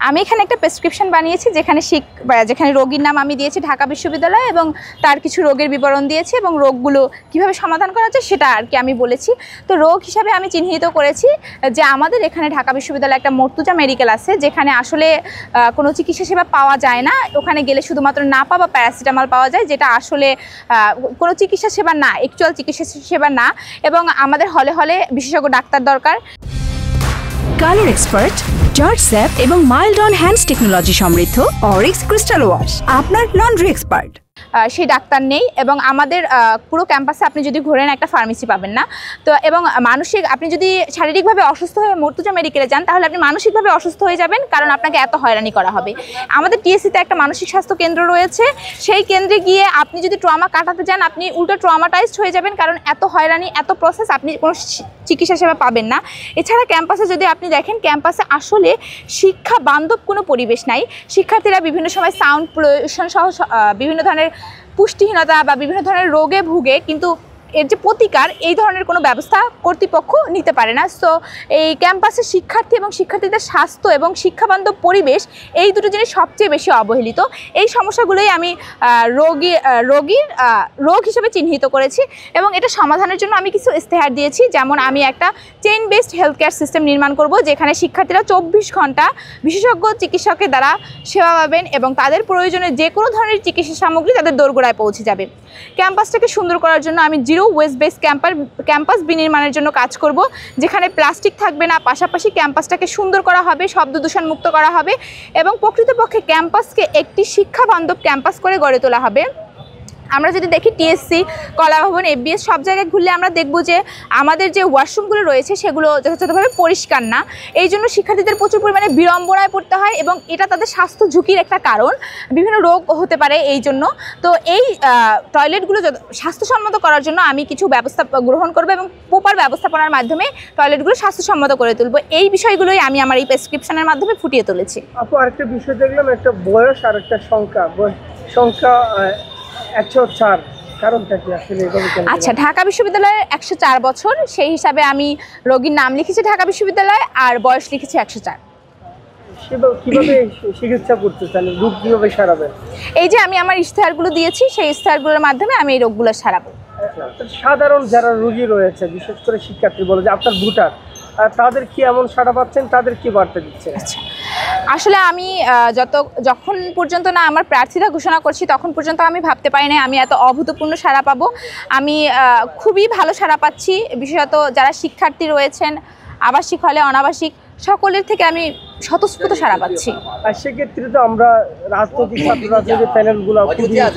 আমি এখানে একটা প্রেসক্রিপশন বানিয়েছি যেখানে রোগীর নাম আমি দিয়েছি ঢাকা বিশ্ববিদ্যালয় এবং তার কিছু রোগের বিবরণ দিয়েছি এবং রোগগুলো কিভাবে সমাধান করা যায় সেটা আর কি আমি বলেছি। তো রোগ হিসাবে আমি চিহ্নিত করেছি যে আমাদের এখানে ঢাকা বিশ্ববিদ্যালয়ে একটা মর্তুজা মেডিকেল আছে যেখানে আসলে কোনো চিকিৎসা সেবা পাওয়া যায় না। ওখানে গেলে শুধুমাত্র নাপা বা প্যারাসিটামল পাওয়া যায়, যেটা আসলে কোনো চিকিৎসা সেবা না, অ্যাকচুয়াল চিকিৎসা সেবা না, এবং আমাদের হলে হলে বিশেষজ্ঞ ডাক্তার দরকার। কালার এক্সপার্ট, জর্জ স্যাপ এবং মাইল্ড অন হ্যান্ডস টেকনোলজি সমৃদ্ধ অরিক্স ক্রিস্টাল ওয়াশ আপনার লন্ড্রি এক্সপার্ট। সেই ডাক্তার নেই এবং আমাদের পুরো ক্যাম্পাসে আপনি যদি ঘোরেন একটা ফার্মেসি পাবেন না। তো এবং আপনি যদি শারীরিকভাবে অসুস্থ হয়ে মর্তুজা মেডিকেলে যান তাহলে আপনি মানসিকভাবে অসুস্থ হয়ে যাবেন, কারণ আপনাকে এত হয়রানি করা হবে। আমাদের টিএসসিতে একটা মানসিক স্বাস্থ্য কেন্দ্র রয়েছে, সেই কেন্দ্রে গিয়ে আপনি যদি ট্রমা কাটাতে যান আপনি উল্টো ট্রমাটাইজড হয়ে যাবেন, কারণ এত হয়রানি, এত প্রসেস, আপনি কোনো চিকিৎসা সেবা পাবেন না। এছাড়া ক্যাম্পাসে যদি আপনি দেখেন ক্যাম্পাসে আসলে শিক্ষা বান্ধব কোনো পরিবেশ নাই। শিক্ষার্থীরা বিভিন্ন সময় সাউন্ড পলিউশন সহ বিভিন্ন ধরনের পুষ্টিহীনতা বা বিভিন্ন ধরনের রোগে ভুগে, কিন্তু এর যে প্রতিকার এই ধরনের কোনো ব্যবস্থা কর্তৃপক্ষ নিতে পারে না। সো এই ক্যাম্পাসে শিক্ষার্থী এবং শিক্ষার্থীদের স্বাস্থ্য এবং শিক্ষাবান্ধব পরিবেশ, এই দুটো জিনিস সবচেয়ে বেশি অবহেলিত। এই সমস্যাগুলোই আমি রোগীর রোগ হিসেবে চিহ্নিত করেছি এবং এটা সমাধানের জন্য আমি কিছু ইস্তেহার দিয়েছি। যেমন আমি একটা chain based health care system নির্মাণ করব, যেখানে শিক্ষার্থীরা 24 ঘন্টা বিশেষজ্ঞ চিকিৎসকের দ্বারা সেবা পাবেন এবং তাদের প্রয়োজনে যে কোনো ধরনের চিকিৎসা সামগ্রী তাদের দোরগোড়ায় পৌঁছে যাবে। ক্যাম্পাসটাকে সুন্দর করার জন্য আমি জিরো ওয়েস্ট বেস ক্যাম্পাস বিনির্মাণের জন্য কাজ করব, যেখানে প্লাস্টিক থাকবে না, পাশাপাশি ক্যাম্পাসটাকে সুন্দর করা হবে, শব্দ দূষণ মুক্ত করা হবে এবং প্রকৃতপক্ষে ক্যাম্পাসকে একটি শিক্ষাবান্ধব ক্যাম্পাস করে গড়ে তোলা হবে। আমরা যদি দেখি টিএসসি, কলাভবন, এফবিএস সব জায়গায় ঘুরলে আমরা দেখব যে আমাদের যে ওয়াশরুমগুলো রয়েছে সেগুলো যথাযথভাবে পরিষ্কার না। এই জন্য শিক্ষার্থীদের প্রচুর পরিমাণে বিড়ম্বনায় পড়তে হয় এবং এটা তাদের স্বাস্থ্য ঝুঁকির একটা কারণ, বিভিন্ন রোগ হতে পারে এই জন্য। তো এই টয়লেটগুলো স্বাস্থ্যসম্মত করার জন্য আমি কিছু ব্যবস্থা গ্রহণ করবো এবং প্রপার ব্যবস্থাপনার মাধ্যমে টয়লেটগুলো স্বাস্থ্যসম্মত করে তুলব। এই বিষয়গুলোই আমি আমার এই প্রেসক্রিপশনের মাধ্যমে ফুটিয়ে তুলেছি। আপু, আরেকটা বিষয় দেখলাম, একটা বয়স আর একটা সংখ্যা 104, কারণটা কি আসলে? আচ্ছা, ঢাকা বিশ্ববিদ্যালয়ের 104 বছর, সেই হিসাবে আমি রোগীর নাম লিখেছি ঢাকা বিশ্ববিদ্যালয় আর বয়স লিখেছি 104। কিভাবে চিকিৎসা করতে চান, রোগ কিভাবে সারাবেন? এই যে আমি আমার ইশতেহারগুলো দিয়েছি, সেই ইশতেহারগুলোর মাধ্যমে আমি এই রোগগুলো সারাবো। সাধারণ যারা রোগী রয়েছে, বিশেষ করে শিক্ষার্থী বলে যে আপনার ভোটার, তাদের কি এমন সাড়া পাচ্ছেন, তাদের কি বার্তা দিচ্ছে? আচ্ছা, আসলে আমি যখন পর্যন্ত না আমার প্রার্থিতা ঘোষণা করছি তখন পর্যন্ত আমি ভাবতে পারি না আমি এত অভূতপূর্ণ সাড়া পাবো। আমি খুবই ভালো সাড়া পাচ্ছি, বিশেষত যারা শিক্ষার্থী রয়েছেন আবাসিক হলে, অনাবাসিক, সকলের থেকে আমি স্বতঃস্ফূর্ত সাড়া পাচ্ছি। আর সেক্ষেত্রে তো আমরা রাজনৈতিক ছাত্ররা যে প্যানেলগুলো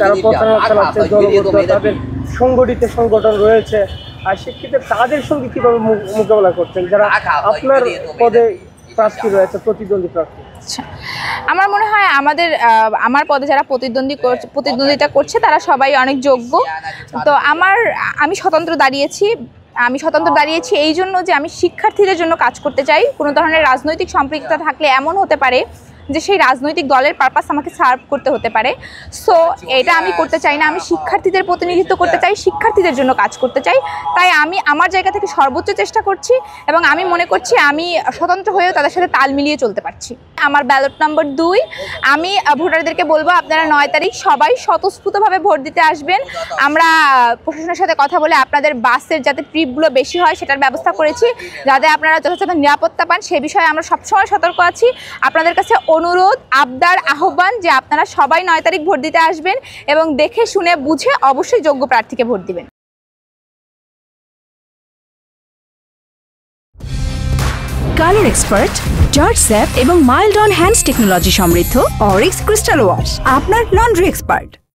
তারা প্রচারণা চালাচ্ছে, দলবদ্ধ তাদের সংগঠিত সংগঠন রয়েছে, আর সেক্ষেত্রে তাদের সঙ্গে কীভাবে মোকাবেলা করছেন যারা আপনার পদে প্রার্থী রয়েছে, প্রতিদ্বন্দ্বী প্রার্থী? আচ্ছা, আমার মনে হয় আমার পদে যারা প্রতিদ্বন্দ্বিতা করছে তারা সবাই অনেক যোগ্য। তো আমি স্বতন্ত্র দাঁড়িয়েছি এই জন্য যে আমি শিক্ষার্থীদের জন্য কাজ করতে চাই। কোনো ধরনের রাজনৈতিক সম্পৃক্ততা থাকলে এমন হতে পারে যে সেই রাজনৈতিক দলের পারপাস আমাকে সার্ভ করতে হতে পারে। সো এটা আমি করতে চাই না, আমি শিক্ষার্থীদের প্রতিনিধিত্ব করতে চাই, শিক্ষার্থীদের জন্য কাজ করতে চাই। তাই আমি আমার জায়গা থেকে সর্বোচ্চ চেষ্টা করছি এবং আমি মনে করছি আমি স্বতন্ত্র হয়েও তাদের সাথে তাল মিলিয়ে চলতে পারছি। আমার ব্যালট নম্বর 2। আমি ভোটারদেরকে বলবো আপনারা 9 তারিখ সবাই স্বতঃস্ফূর্তভাবে ভোট দিতে আসবেন। আমরা প্রশাসনের সাথে কথা বলে আপনাদের বাসের যাতে ট্রিপগুলো বেশি হয় সেটার ব্যবস্থা করেছি, যাতে আপনারা যথাযথ নিরাপত্তা পান সে বিষয়ে আমরা সবসময় সতর্ক আছি। আপনাদের কাছে অনুরোধ, আবদার, আহ্বান যে আপনারা সবাই 9 তারিখ ভোট দিতে আসবেন এবং দেখে শুনে বুঝে অবশ্যই যোগ্য প্রার্থীকে ভোট দিবেন। কালার এক্সপার্ট, জর্জ স্যাপ এবং মাইল্ড অন হ্যান্ডস টেকনোলজি সমৃদ্ধ অরিক্স ক্রিস্টাল ওয়াশ আপনার লন্ড্রি এক্সপার্ট।